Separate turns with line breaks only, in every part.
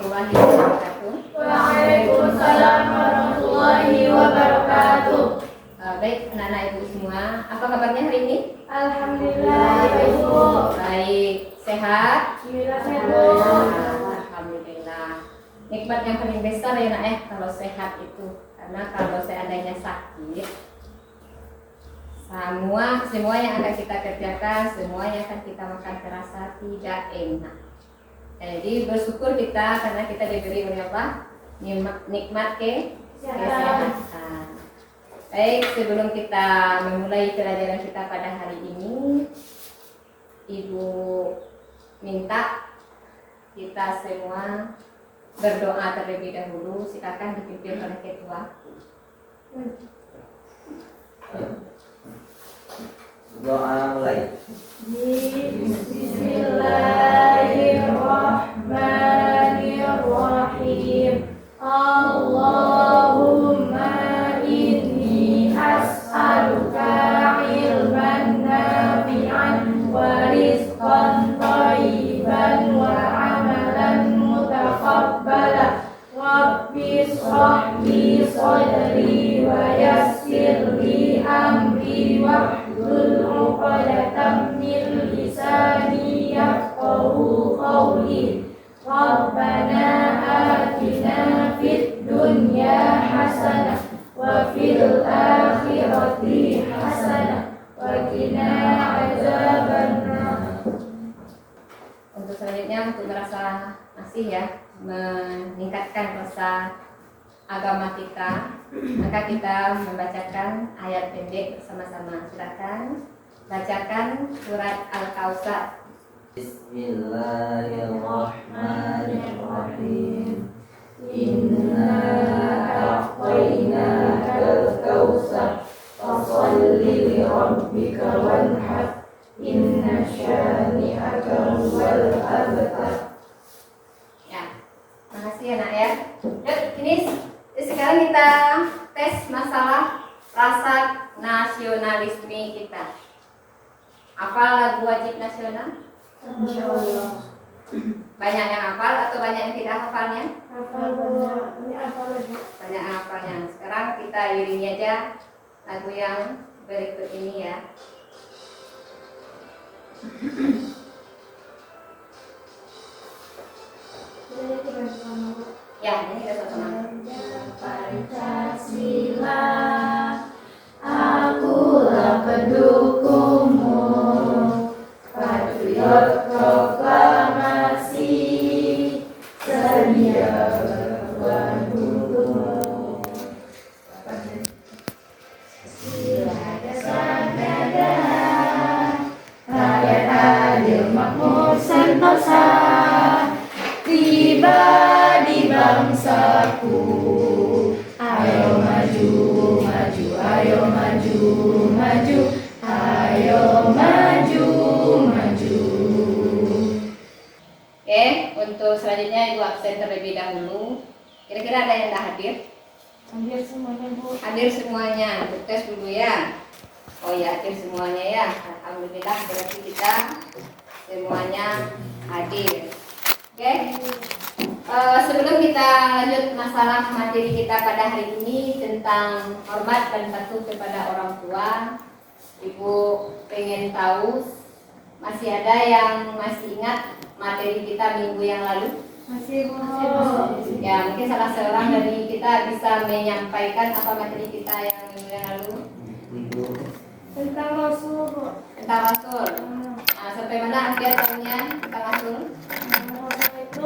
warahmatullahi wabarakatuh.
Waalaikumsalam warahmatullahi wabarakatuh.
Baik anak-anak ibu semua, apa kabarnya hari ini?
Alhamdulillah ibu.
Baik, sehat?
Alhamdulillah sehat bu.
Alhamdulillah. Nikmat yang paling besar ya nak kalau sehat itu, karena kalau seandainya sakit, semua yang akan kita kerjakan, semua yang akan kita makan terasa tidak enak. Jadi bersyukur kita karena kita diberi oleh Allah nikmat kesehatan. Baik, sebelum kita memulai pelajaran kita pada hari ini, Ibu minta kita semua berdoa terlebih dahulu. Silakan dipimpin oleh ketua.
Doa mulai.
Bismillahirrahmanirrahim. Allahumma inni as'aluka ilman nafi'an wa rizqan thayyiban wa amalan mutaqabbala. Rabbi shrah li sadri wa yassir li amri wahlul 'uqdatam min lisani yafqahu qawli. Rabbana atina fid dunya hasanah wa fil akhirati hasanah wa qina adzabannar.
Untuk selanjutnya, untuk merasa masih ya meningkatkan rasa agama kita, maka kita membacakan ayat pendek bersama-sama. Silakan bacakan surat Al-Kautsar.
Bismillahirrahmanirrahim. Inna a'tainakal kautsar fasholli li rabbika wanhar. Inna syani'aka huwal abtar.
Ya, makasih anak ya. Yuk, ini sekarang kita tes masalah rasa nasionalisme kita. Hafal lagu wajib nasional?
Insyaallah.
Banyak yang hafal atau banyak yang tidak hafalnya?
Hafal banyak. Ini hafal lagi.
Banyak yang hafalnya. Sekarang kita iringi aja lagu yang berikut ini ya. Ya, ini kita sama-sama.
Pancasila, akulah pendukungmu, patriot proklamasi, sedia mendukungmu. Sila dasar negara, rakyat adil makmur sentosa, tiba di bangsaku. Ayo maju, maju, ayo maju, maju, ayo maju, maju.
Oke, untuk selanjutnya Ibu absen terlebih dahulu. Kira-kira ada yang tidak hadir?
Hadir semuanya bu.
Hadir semuanya, untuk tes dulu ya. Oh ya, hadir semuanya ya. Alhamdulillah berarti kita semuanya hadir. Oke. Sebelum kita lanjut masalah materi kita pada hari ini tentang hormat dan patuh kepada orang tua, Ibu pengen tahu masih ada yang masih ingat materi kita minggu yang lalu?
Masih bu.
Ya, mungkin salah seorang dari kita bisa menyampaikan apa materi kita yang minggu yang lalu
Tentang Rasul bu.
tentang Rasul. Nah, sampai mana akhir tahunnya tentang Rasul?
Rasul itu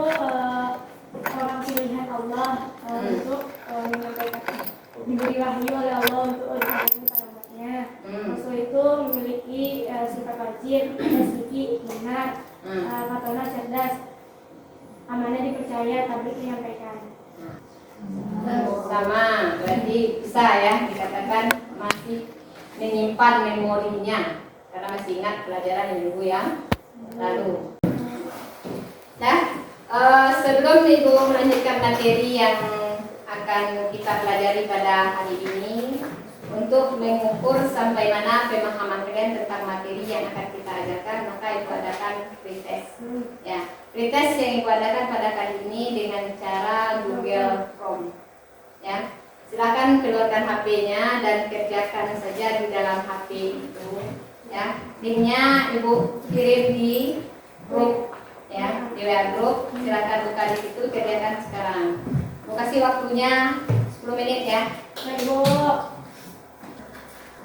orang pilihan Allah untuk menyampaikan, diberi wahyu oleh Allah untuk disampaikan pada umatnya. Rasul itu memiliki sifat wajib, sifat benar, fatona cerdas, amanah dipercaya, tabligh menyampaikan.
Sama, berarti bisa ya dikatakan masih menyimpan memorinya karena masih ingat pelajaran minggu yang lalu. Nah, sebelum Ibu melanjutkan materi yang akan kita pelajari pada hari ini, untuk mengukur sampai mana pemahaman kalian tentang materi yang akan kita ajarkan, maka ibu adakan pretest. Ya, pretest yang ibu adakan pada kali ini dengan cara Google Chrome. Ya, silakan keluarkan HP-nya dan kerjakan saja di dalam HP itu. Ya, linknya ibu kirim di grup, ya, di WA grup. Silakan buka di situ, kerjakan sekarang. Mau kasih waktunya 10 menit ya.
Baik, Bu.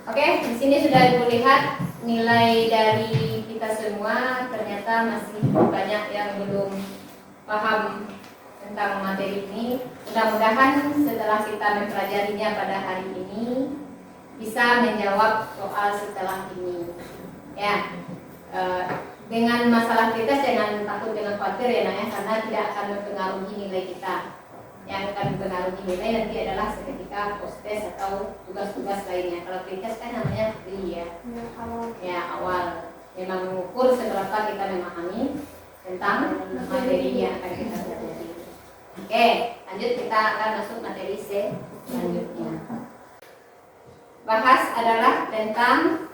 Oke, di sini sudah ibu lihat nilai dari kita semua ternyata masih banyak yang belum paham tentang materi ini. Mudah-mudahan setelah kita mempelajarinya pada hari ini bisa menjawab soal setelah ini. Ya, dengan masalah kita jangan takut dengan khawatir ya, Naya, karena tidak akan mempengaruhi nilai kita. Yang akan mempengaruhi nilai nanti adalah seketika post-test atau tugas-tugas lainnya. Kalau pretest kan namanya free ya. Ya, awal. Memang mengukur seberapa kita memahami tentang materi yang akan kita pelajari. Oke, lanjut kita akan masuk materi selanjutnya. Bahas adalah tentang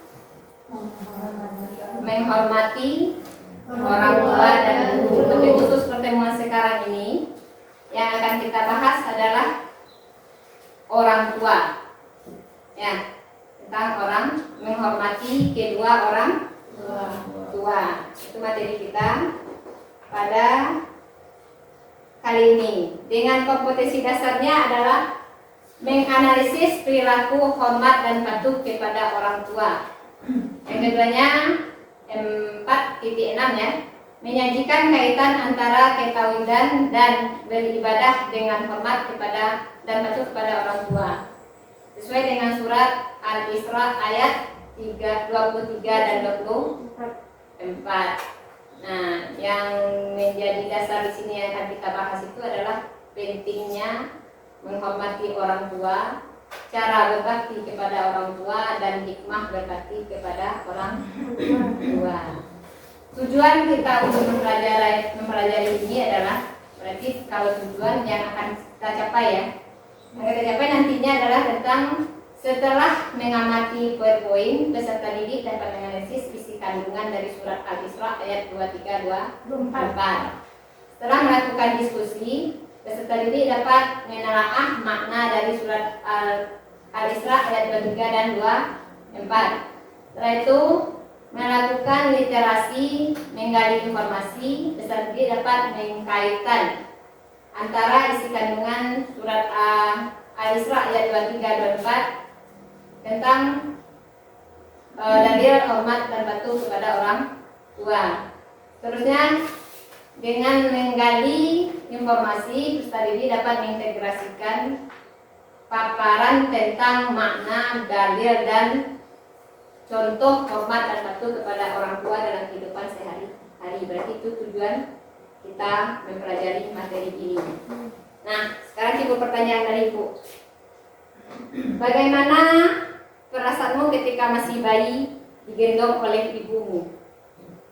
menghormati orang tua dan guru. Lebih khusus pertemuan sekarang ini yang akan kita bahas adalah orang tua. Ya, tentang orang menghormati kedua orang tua. Itu materi kita pada kali ini. Dengan kompetensi dasarnya adalah menganalisis perilaku hormat dan patuh kepada orang tua. Yang keduanya 4.6 ya, menyajikan kaitan antara ketawidan dan beribadah dengan hormat kepada dan patuh kepada orang tua sesuai dengan surat Al-Isra ayat 23 dan 24. Nah, yang menjadi dasar di sini yang akan kita bahas itu adalah pentingnya menghormati orang tua, cara berbakti kepada orang tua, dan hikmah berbakti kepada orang tua. Tujuan kita untuk mempelajari ini adalah berarti kalau tujuan yang akan kita capai ya, yang kita capai nantinya adalah tentang setelah mengamati poin-poin peserta didik dapat menganalisis isi kandungan dari surat Al-Isra ayat 23-24. Setelah melakukan diskusi, peserta didik dapat menelaah makna dari surat Al-Isra ayat 23 dan 24. Setelah itu melakukan literasi, menggali informasi, peserta didik dapat mengkaitkan antara isi kandungan surat Al-Isra ayat 23-24 tentang dalil hormat dan patuh kepada orang tua. Terusnya dengan menggali informasi, peserta didik dapat mengintegrasikan paparan tentang makna, dalil, dan contoh hormat dan patuh kepada orang tua dalam kehidupan sehari-hari. Berarti itu tujuan kita mempelajari materi ini. Nah, sekarang timbul pertanyaan dari Ibu. Bagaimana perasaanmu ketika masih bayi digendong oleh ibumu?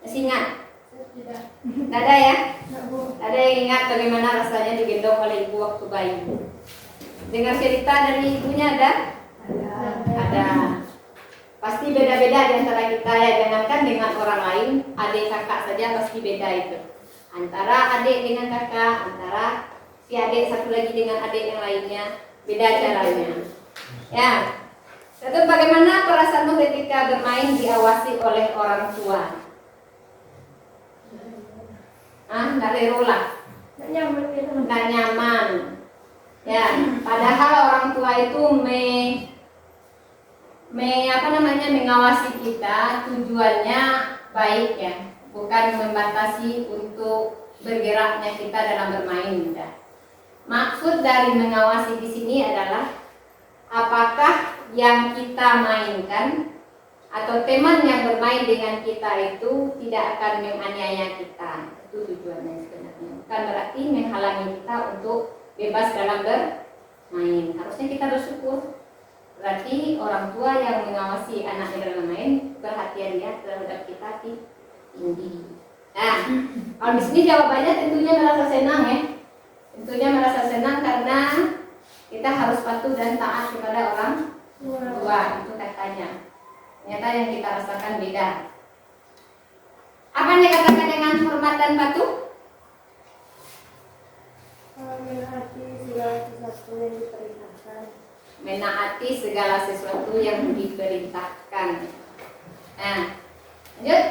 Masih ingat?
Tidak.
Tidak ada ya?
Tidak, Bu.
Ada yang ingat bagaimana rasanya digendong oleh ibu waktu bayi? Dengar cerita dari ibunya ada? Ada. Pasti beda-beda di antara kita ya, jangankan dengan orang lain, adik kakak saja pasti beda itu. Antara adik dengan kakak, antara si adik satu lagi dengan adik yang lainnya, beda caranya. Ya. Satu, bagaimana perasaanmu ketika bermain diawasi oleh orang tua? Nggak lerolah, nggak nyaman. Ya, padahal orang tua itu mengawasi kita, tujuannya baik ya, bukan membatasi untuk bergeraknya kita dalam bermain. Ya. Maksud dari mengawasi di sini adalah apakah yang kita mainkan atau teman yang bermain dengan kita itu tidak akan menganiaya kita. Itu tujuannya sebenarnya. Bukan berarti menghalangi kita untuk bebas dalam bermain. Harusnya kita bersyukur. Berarti orang tua yang mengawasi anaknya dalam bermain, perhatian dia terhadap kita tinggi. Nah, kalau di sini jawabannya tentunya merasa senang ya. Tentunya merasa senang karena kita harus patuh dan taat kepada orang Dua, itu katanya. Ternyata yang kita rasakan beda. Apa yang dikatakan dengan hormat dan patuh?
Menaati segala sesuatu yang diperintahkan.
Menaati segala sesuatu yang diperintahkan. Nah, lanjut.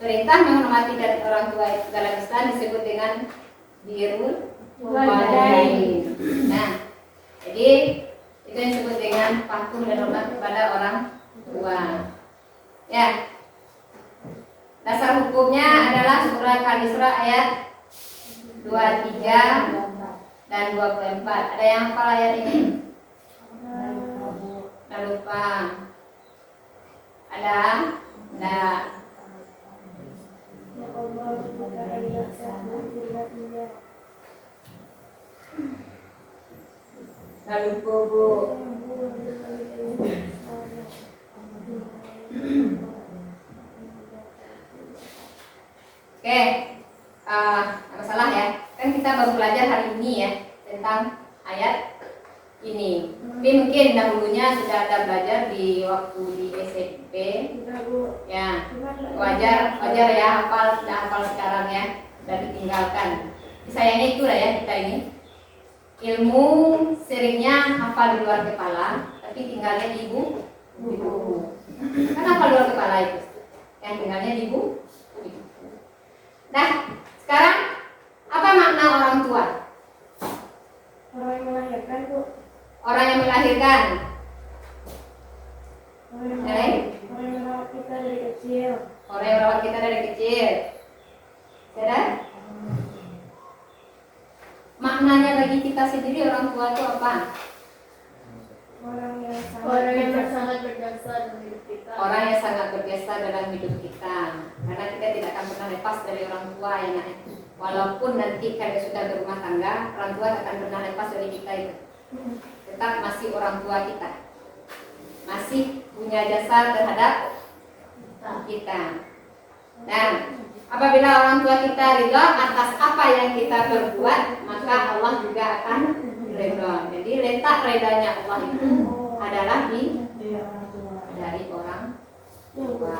Perintah menghormati dan orang tua itu dalam Islam disebut dengan birrul walidain. Nah, jadi itu yang disebut dengan patuh dan hormat kepada orang tua. Ya. Dasar hukumnya adalah surah Al-Isra ayat 23 dan 24. Ada yang hafal ayat ini? Tidak lupa. Ada? Tidak.
Ya Allah, bukan ayat sahih.
Tidak lupa, Bu. Oke, masalah ya. Kan kita baru belajar hari ini ya tentang ayat ini. Tapi mungkin dahulunya sudah ada belajar di waktu di SMP. Ya, wajar ya hafal, sudah hafal sekarang ya, sudah ditinggalkan. Sayangnya itu lah ya kita ini. Ilmu seringnya hafal di luar kepala, tapi tinggalnya di buku. Kan hafal di luar kepala itu, yang tinggalnya di buku. Nah, sekarang apa makna orang tua?
Orang yang melahirkan, Bu.
Orang yang melahirkan.
Orang
Yang lain?
yang merawat kita dari kecil.
Orang yang merawat kita dari kecil. Sadar? Maknanya bagi kita sendiri orang tua itu apa?
Orang yang
sangat berjasa dalam hidup kita.
Orang yang sangat berjasa dalam hidup kita. Karena kita tidak akan pernah lepas dari orang tua ya nak. Walaupun nanti kalian sudah berumah tangga, orang tua tak akan pernah lepas dari kita itu. Tetap masih orang tua kita. Masih punya jasa terhadap kita. Dan apabila orang tua kita ridha atas apa yang kita perbuat, maka Allah juga akan ridha. Jadi letak ridhanya Allah itu adalah dari orang tua.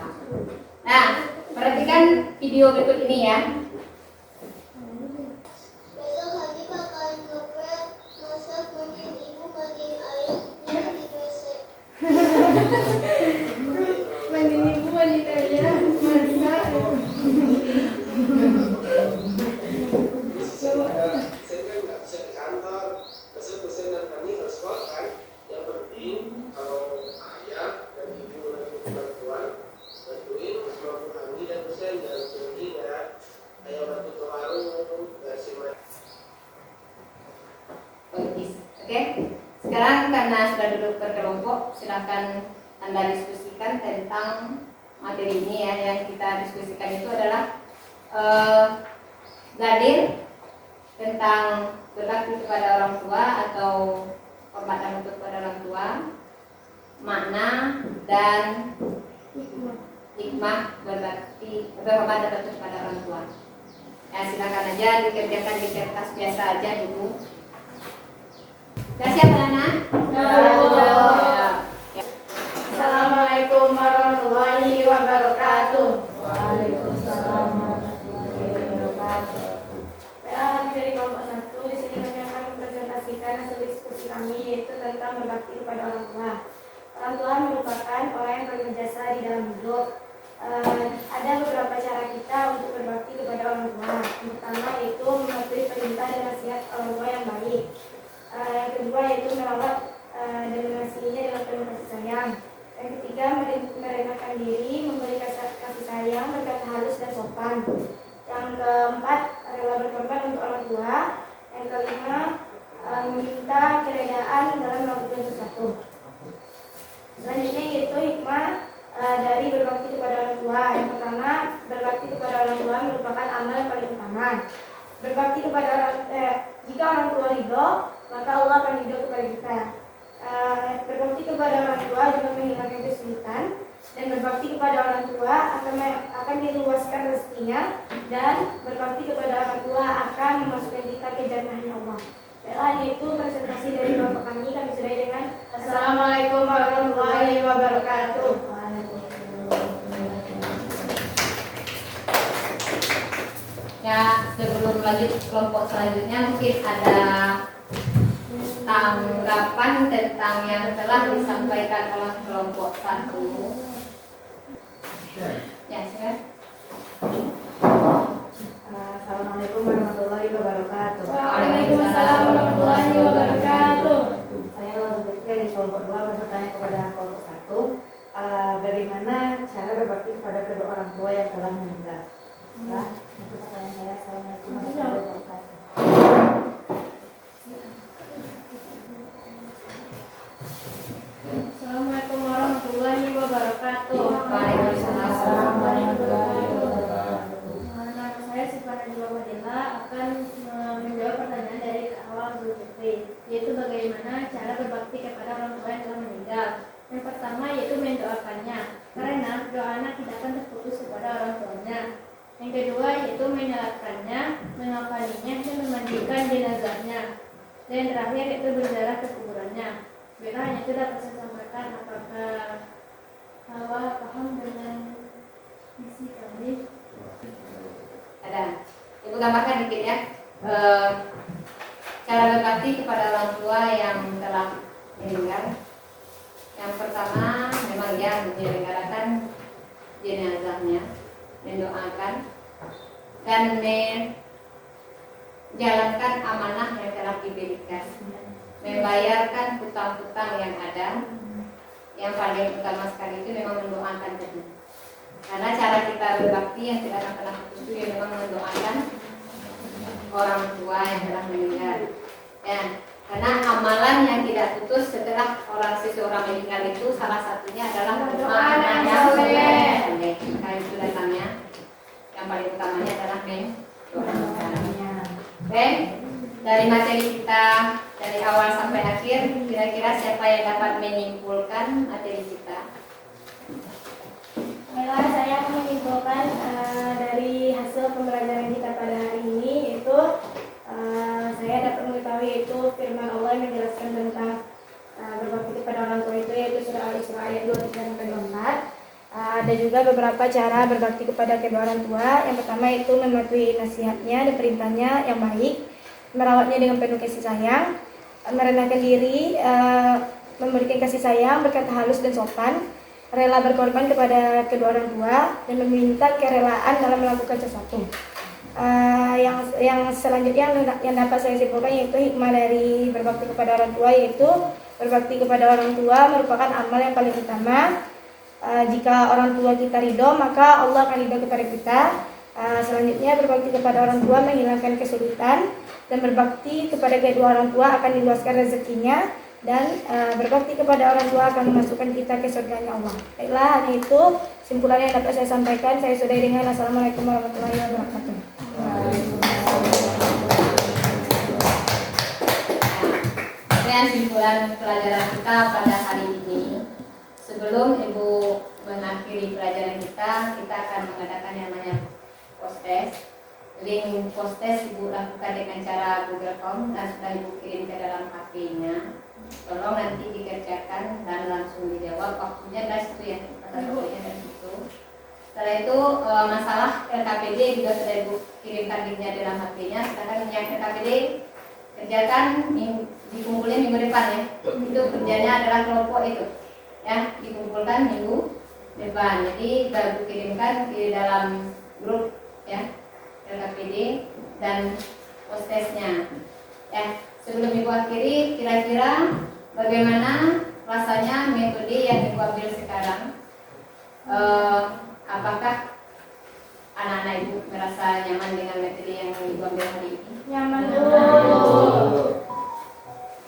Nah, perhatikan video berikut ini ya.
Besok Hadi bakalan ngepel masak mandiin ibu mandiin ayah di WC.
mandiin ibu, mandiin ayah, masak.
Saya kan nggak bisa ke kantor, pesen dan kami harus sekolah kan. Yang penting kalau ayah dan ibu lagi bantuan, bantuin mampu kami dan pesen dan sendiri ya. Ayah bantu ke warung, kasih makan.
Oke. Sekarang karena sudah duduk berkelompok, silakan Anda diskusikan tentang materi ini ya. Yang kita diskusikan itu adalah Gadir tentang berbakti kepada orang tua atau hormat dan lutut kepada orang tua, makna dan hikmah berbakti berhormat dan lutut kepada orang tua. Ya silakan aja dikerjakan di kertas biasa aja dulu. Sudah siap anak? Ya.
Assalamualaikum warahmatullahi wabarakatuh.
Waalaikumsalam warahmatullahi wabarakatuh. Kami dari kelompok 1 di sini kami akan mempresentasikan hasil diskusi kami, yaitu tentang berbakti kepada orang tua. Orang tua merupakan orang yang paling berjasa di dalam hidup. Ada beberapa cara kita untuk berbakti kepada orang tua. Yang pertama yaitu mematuhi perintah dan nasihat orang tua yang baik. Yang kedua yaitu merawat dan mengasihinya dengan penuh kasih sayang. Yang ketiga merendahkan diri, memberi kasih sayang, berkata halus dan sopan. Yang keempat adalah berkorban untuk orang tua. Yang kelima meminta keredaan dalam melakukan sesuatu. Selanjutnya yaitu hikmah dari berbakti kepada orang tua. Yang pertama, berbakti kepada orang tua merupakan amal yang paling utama. Berbakti kepada jika orang tua ridho, maka Allah akan ridho kepada kita. Berbakti kepada orang tua juga menghilangkan kesulitan, dan berbakti kepada orang tua akan diluaskan rezekinya, dan berbakti kepada orang tua akan memasukkan kita ke jannahnya Allah. Baiklah, yaitu presentasi dari Bapak kami sudah dengan
Assalamualaikum warahmatullahi wabarakatuh.
Ya, sebelum lanjut kelompok selanjutnya mungkin ada tanggapan tentang yang telah disampaikan oleh kelompok 1. Ya, silakan.
Assalamualaikum warahmatullahi wabarakatuh.
Waalaikumsalam warahmatullahi wabarakatuh.
Saya dari kelompok 2 bertanya kepada kelompok 1, bagaimana cara berbakti kepada kedua orang tua yang telah meninggal? Nah, itu pertanyaan saya. Assalamualaikum warahmatullahi wabarakatuh.
Assalamualaikum warahmatullahi wabarakatuh.
Waalaikumsalam warahmatullahi
wabarakatuh. Nama saya Sifana Dila Wadila akan menjawab pertanyaan dari awal Zulkifli, yaitu bagaimana cara berbakti kepada orang tua yang telah meninggal. Yang pertama yaitu mendoakannya, karena doa anak tidak akan terputus kepada orang tuanya. Yang kedua yaitu menyalatkannya, mengafaninya, dan memandikan jenazahnya. Dan yang terakhir yaitu berziarah ke kuburannya. Bila hanya itu dapat saya sampaikan, apakah Hawa paham dengan misi kami?
Ada. Ibu tambahkan dikit ya. Cara berbakti kepada orang tua yang telah meninggal. Yang pertama memang dia menyelenggarakan jenazahnya, mendoakan dan menjalankan amanah yang telah diberikan, membayarkan hutang-hutang yang ada. Yang paling utama sekali itu memang mendoakan tadi. Karena cara kita berbakti yang tidak akan pernah putus itu ya memang mendoakan orang tua yang telah meninggal. Ya, karena amalan yang tidak putus setelah seseorang meninggal itu salah satunya adalah doa yang soleh. Nah, itu datangnya. Yang paling utamanya adalah mendoakan. Oke, dari materi kita dari awal sampai akhir, kira-kira siapa yang dapat menyimpulkan materi kita?
Baiklah, saya akan menyimpulkan dari hasil pembelajaran kita pada hari ini, yaitu saya dapat mengetahui yaitu firman Allah yang menjelaskan tentang berbakti kepada orang tua itu, yaitu surah Al-Isra ayat 23-24. Ada juga beberapa cara berbakti kepada kedua orang tua. Yang pertama itu mematuhi nasihatnya dan perintahnya yang baik, merawatnya dengan penuh kasih sayang, merendahkan diri, memberikan kasih sayang, berkata halus dan sopan, rela berkorban kepada kedua orang tua, dan meminta kerelaan dalam melakukan sesuatu. Yang selanjutnya yang dapat saya simpulkan yaitu hikmah dari berbakti kepada orang tua, yaitu berbakti kepada orang tua merupakan amal yang paling utama. Jika orang tua kita ridho, maka Allah akan ridho kepada kita. Selanjutnya berbakti kepada orang tua menghilangkan kesulitan, dan berbakti kepada kedua orang tua akan diluaskan rezekinya, dan berbakti kepada orang tua akan memasukkan kita ke surganya Allah. Baiklah, hanya itu simpulan yang dapat saya sampaikan. Saya sudahi dengan Assalamualaikum warahmatullahi wabarakatuh.
Sekian simpulan pelajaran kita pada hari ini. Sebelum Ibu mengakhiri pelajaran kita akan mengadakan yang namanya post-test. Link post-test Ibu lakukan dengan cara Google Form dan sudah Ibu kirim ke dalam HP-nya. Tolong nanti dikerjakan dan langsung dijawab. Waktunya dari situ ya, waktunya dari situ. Setelah itu masalah LKPD juga sudah Ibu kirimkan linknya dalam HP-nya. Sedangkan yang LKPD kerjakan dikumpulin minggu depan ya. Itu kerjanya adalah kelompok itu. Ya, dikumpulkan minggu depan. Jadi baru kirimkan di dalam grup ya LKPD dan post-testnya. Ya, sebelum Ibu akhiri, kira-kira bagaimana rasanya metode yang Ibu ambil sekarang? Apakah anak-anak Ibu merasa nyaman dengan metode yang Ibu ambil hari ini?
Nyaman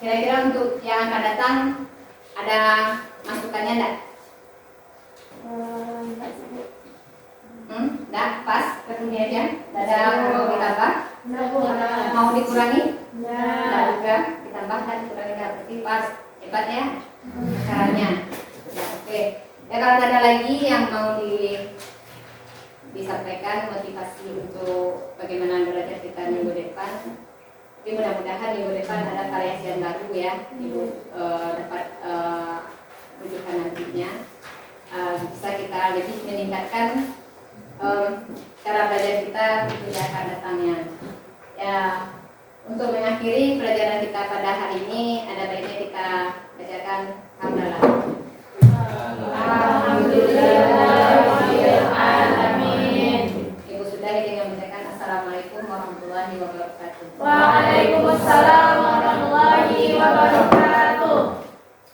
Kira-kira untuk yang akan datang ada masukannya enggak? Enggak, pas ketemu aja. Ada mau ditambah? Mau dikurangi? Enggak juga, ditambah dan dikurangi berarti pas. Hebat ya caranya. Ya, oke. Ya, kalau ada lagi yang mau disampaikan motivasi untuk bagaimana belajar kita minggu depan, Tapi mudah-mudahan minggu depan ada variasi yang baru ya, Ibu dapat rujukan nantinya. Bisa kita lebih meningkatkan cara belajar kita di akan datangnya. Ya, untuk mengakhiri pelajaran kita pada hari ini, ada baiknya kita bacakan hamdalah.
Alhamdulillahirrahmanirrahim.
Ibu sudahi dengan membacakan Assalamualaikum warahmatullahi wabarakatuh.
Waalaikumsalam warahmatullahi wabarakatuh.